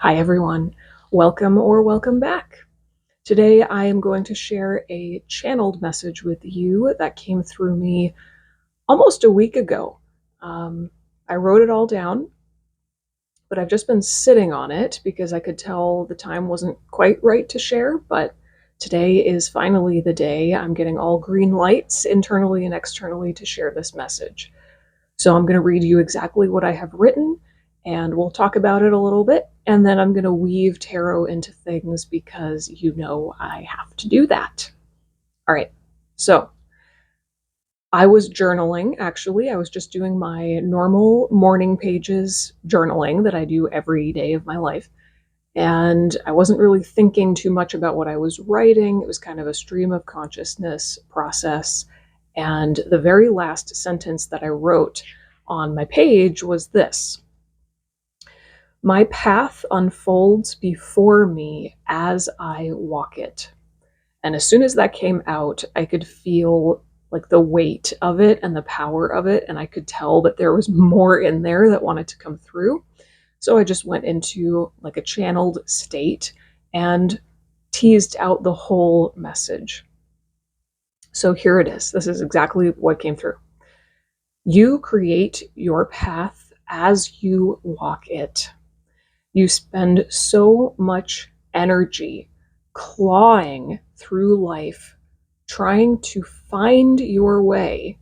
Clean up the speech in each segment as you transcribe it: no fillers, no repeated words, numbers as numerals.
Hi, everyone. Welcome or welcome back. Today, I am going to share a channeled message with you that came through me almost a week ago. I wrote it all down, but I've just been sitting on it because I could tell the time wasn't quite right to share. But today is finally the day I'm getting all green lights internally and externally to share this message. So I'm going to read you exactly what I have written, and we'll talk about it a little bit. And then I'm going to weave tarot into things because you know I have to do that. All right. So I was journaling, actually. I was just doing my normal morning pages journaling that I do every day of my life. And I wasn't really thinking too much about what I was writing. It was kind of a stream of consciousness process. And the very last sentence that I wrote on my page was this: "My path unfolds before me as I walk it." And as soon as that came out, I could feel like the weight of it and the power of it. And I could tell that there was more in there that wanted to come through. So I just went into like a channeled state and teased out the whole message. So here it is. This is exactly what came through. You create your path as you walk it. You spend so much energy clawing through life, trying to find your way,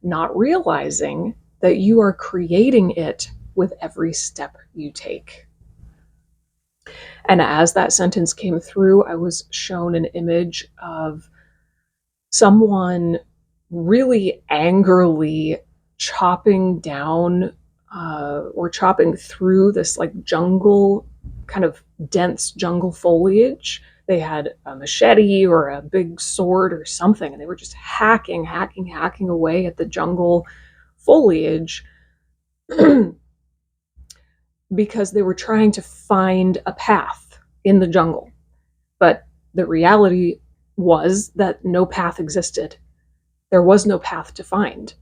not realizing that you are creating it with every step you take. And as that sentence came through, I was shown an image of someone really angrily chopping down or chopping through this like jungle, kind of dense jungle foliage. They had a machete or a big sword or something, and they were just hacking away at the jungle foliage because they were trying to find a path in the jungle. But the reality was that no path existed. There was no path to find.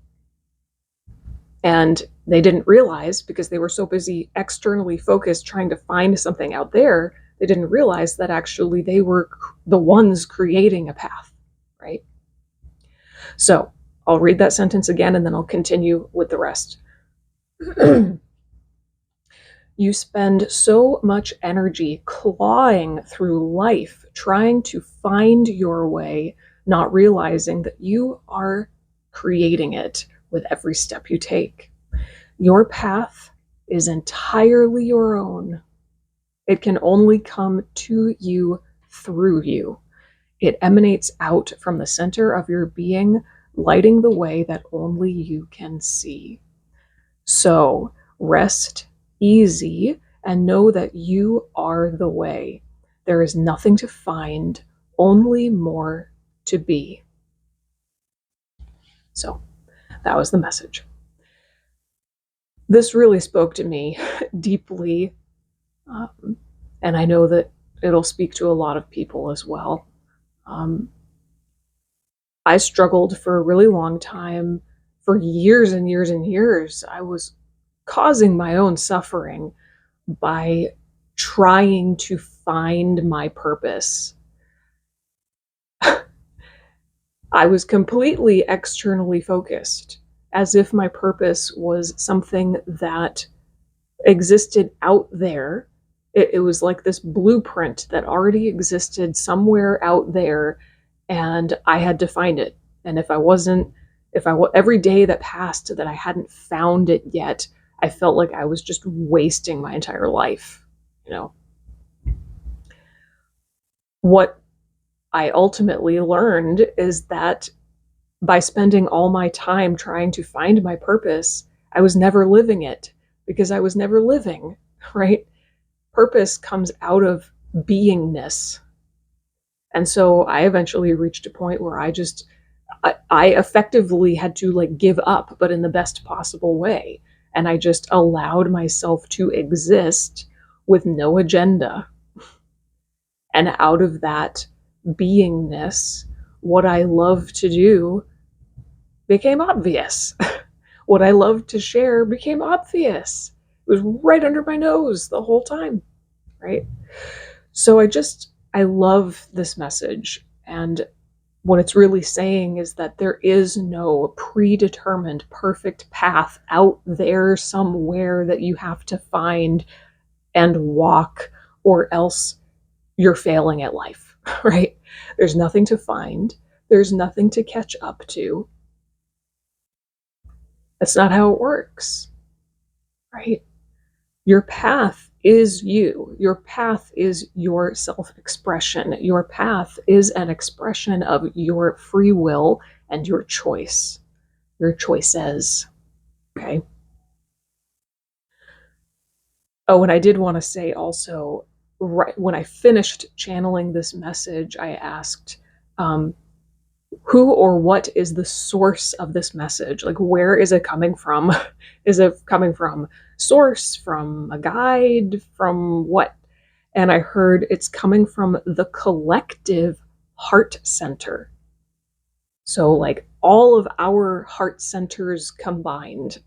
And they didn't realize, because they were so busy externally focused trying to find something out there, they didn't realize that actually they were the ones creating a path, right? So I'll read that sentence again and then I'll continue with the rest. You spend so much energy clawing through life, trying to find your way, not realizing that you are creating it with every step you take. Your path is entirely your own. It can only come to you through you. It emanates out from the center of your being, lighting the way that only you can see. So rest easy and know that you are the way. There is nothing to find, only more to be. So that was the message. This really spoke to me deeply, and I know that it'll speak to a lot of people as well. I struggled for a really long time, for years and years and years. I was causing my own suffering by trying to find my purpose. I was completely externally focused, as if my purpose was something that existed out there. It was like this blueprint that already existed somewhere out there, and I had to find it. And if I wasn't, every day that passed that I hadn't found it yet, I felt like I was just wasting my entire life, you know. What I ultimately learned is that by spending all my time trying to find my purpose, I was never living it because I was never living, right? Purpose comes out of beingness. And so I eventually reached a point where I effectively had to like give up, but in the best possible way. And I just allowed myself to exist with no agenda. And out of that beingness, what I love to do became obvious. What I loved to share became obvious. It was right under my nose the whole time. right? So I love this message. And what it's really saying is that there is no predetermined perfect path out there somewhere that you have to find and walk, or else you're failing at life, right? There's nothing to find, there's nothing to catch up to. That's not how it works, right? Your path is you. Your path is your self expression. Your path is an expression of your free will and your choice, your choices. Okay. Oh, and I did want to say also, right when I finished channeling this message, I asked, um, who or what is the source of this message? Like, where is it coming from? Is it coming from source, from a guide, from what? And I heard it's coming from the collective heart center. So, like, all of our heart centers combined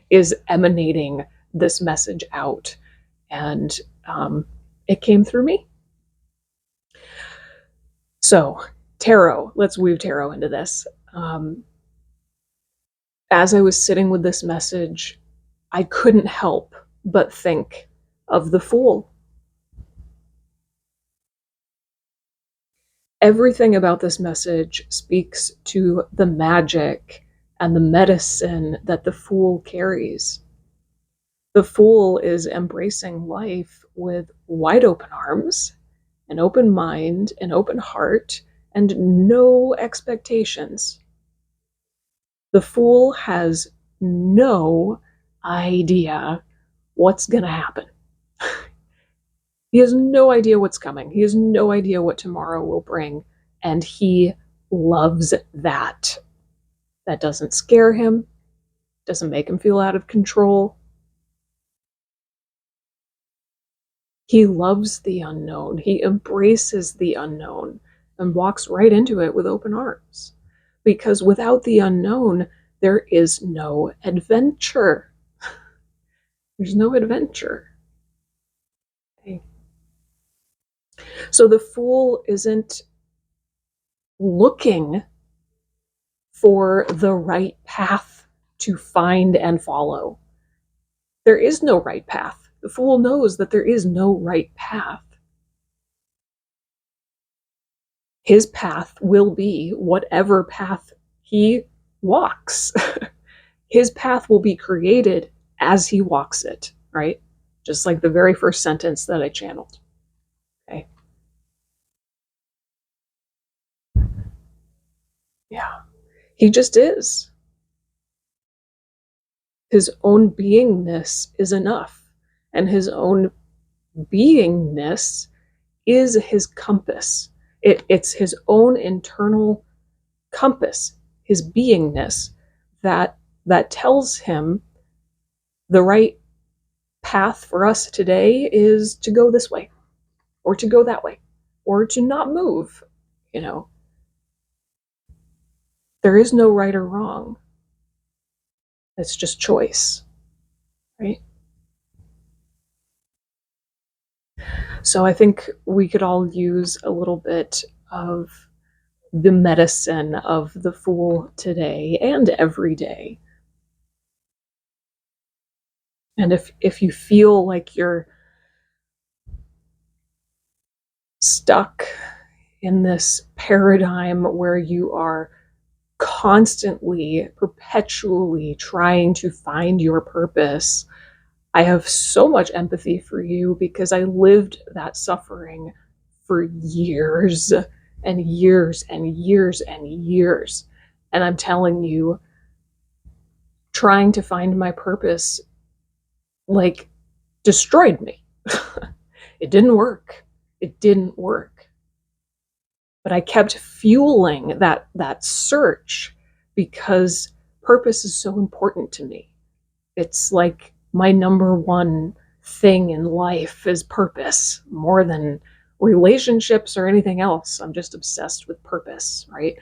is emanating this message out. And it came through me. So, tarot, let's weave tarot into this. As I was sitting with this message, I couldn't help but think of the Fool. Everything about this message speaks to the magic and the medicine that the Fool carries. The Fool is embracing life with wide open arms, an open mind, an open heart, and no expectations. The Fool has no idea what's going to happen. He has no idea what's coming. He has no idea what tomorrow will bring. And he loves that. That doesn't scare him, doesn't make him feel out of control. He loves the unknown. He embraces the unknown and walks right into it with open arms. Because without the unknown, there is no adventure. There's no adventure. Okay. So the Fool isn't looking for the right path to find and follow. There is no right path. The Fool knows that there is no right path. His path will be whatever path he walks. His path will be created as he walks it, right? Just like the very first sentence that I channeled. Okay. Yeah. He just is. His own beingness is enough. And his own beingness is his compass. It's his own internal compass, his beingness, that tells him the right path for us today is to go this way, or to go that way, or to not move. You know, there is no right or wrong. It's just choice, right? So I think we could all use a little bit of the medicine of the Fool today and every day. And if you feel like you're stuck in this paradigm where you are constantly, perpetually trying to find your purpose, I have so much empathy for you because I lived that suffering for years and years and years and years. And I'm telling you, trying to find my purpose, like, destroyed me. It didn't work. It didn't work. But I kept fueling that search because purpose is so important to me. It's like my number one thing in life is purpose, more than relationships or anything else. I'm just obsessed with purpose, right?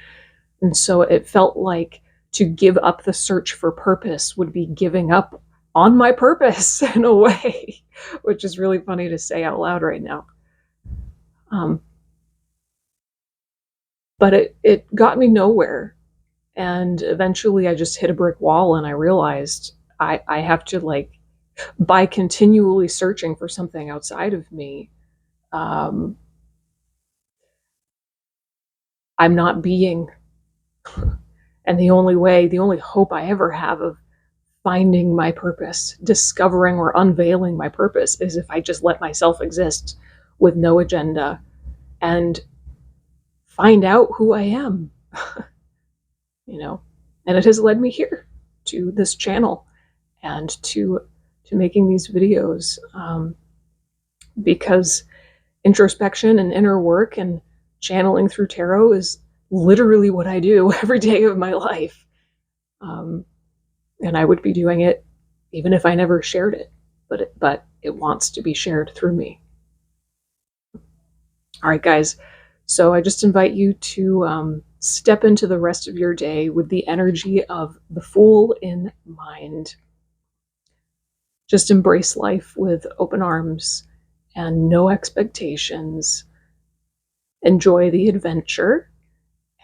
And so it felt like to give up the search for purpose would be giving up on my purpose in a way, which is really funny to say out loud right now. But it got me nowhere. And eventually I just hit a brick wall and I realized I have to, like, by continually searching for something outside of me, I'm not being. And the only hope I ever have of finding my purpose, discovering or unveiling my purpose, is if I just let myself exist with no agenda and find out who I am, you know? And it has led me here to this channel and to making these videos, because introspection and inner work and channeling through tarot is literally what I do every day of my life. And I would be doing it even if I never shared it, but it wants to be shared through me. All right, guys. So I just invite you to step into the rest of your day with the energy of the Fool in mind. Just embrace life with open arms and no expectations. Enjoy the adventure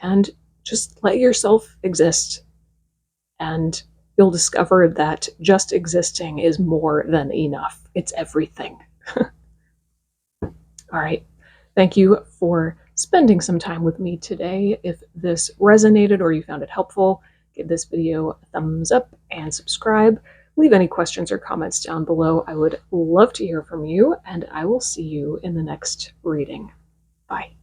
and just let yourself exist. And you'll discover that just existing is more than enough. It's everything. All right. Thank you for spending some time with me today. If this resonated or you found it helpful, give this video a thumbs up and subscribe. Leave any questions or comments down below. I would love to hear from you, and I will see you in the next reading. Bye.